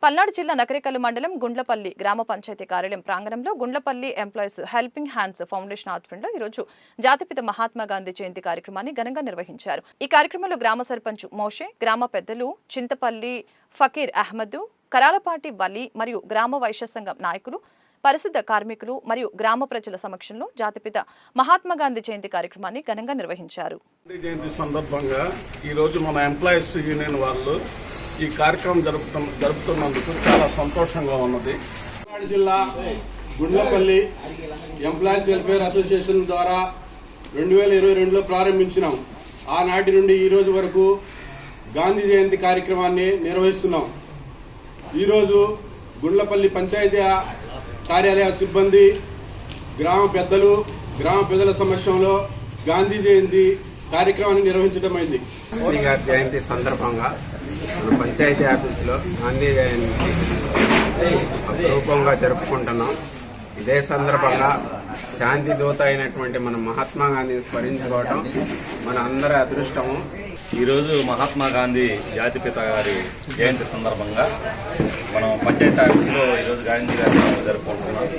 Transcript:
పల్నాడు జిల్లా నకరేకల్ మండలం గుండ్లపల్లి గ్రామ పంచాయతీ కార్యాలయం ప్రాంగణంలో Gundlapalli employees helping hands foundation ఆధ్వర్యంలో ఈ రోజు జాతిపిత మహాత్మా గాంధీ జయంతి కార్యక్రమాన్ని ఘనంగా నిర్వహించారు. ఈ కార్యక్రమంలో గ్రామ సర్పంచ్ మోషే, గ్రామ పెద్దలు చింతపల్లి ఫకీర్ అహ్మద్, కరాలపాటి వలి మరియు గ్రామ వైశ్య సంఘం నాయకులు, పరిశుద్ధ కార్మికులు మరియు గ్రామ ప్రజల సమక్షంలో జాతిపిత మహాత్మా గాంధీ జయంతి కార్యక్రమాన్ని ఘనంగా నిర్వహించారు. జయంతి సందర్భంగా ఈ రోజు మన ఎంప్లాయీస్ యూనియన్ వాళ్ళు ఈ కార్యక్రమం జరుపుతున్నందుకు చాలా సంతోషంగా ఉన్నది. పల్నాడు జిల్లా గుండ్లపల్లి ఎంప్లాయీస్ వెల్ఫేర్ అసోసియేషన్ ద్వారా 2022లో ప్రారంభించినాం. ఆనాటి నుండి ఈ రోజు వరకు గాంధీ జయంతి కార్యక్రమాన్ని నిర్వహిస్తున్నాం. ఈరోజు గుండ్లపల్లి పంచాయతీ కార్యాలయ సిబ్బంది, గ్రామ పెద్దలు, గ్రామ ప్రజల సమక్షంలో గాంధీ జయంతి కార్యక్రమాన్ని నిర్వహించడమైంది. గాంధీ గారి జయంతి సందర్భంగా మన పంచాయతీ ఆఫీసులో గాంధీ జయంతి అపురూపంగా జరుపుకుంటున్నాం. ఇదే సందర్భంగా శాంతి దూత అయినటువంటి మన మహాత్మా గాంధీని స్మరించుకోవటం మన అందరి అదృష్టము. ఈరోజు మహాత్మా గాంధీ జాతిపిత గారి జయంతి సందర్భంగా మనం పంచాయతీ ఆఫీసులో ఈరోజు గాంధీ గారి జరుపుకుంటున్నాం.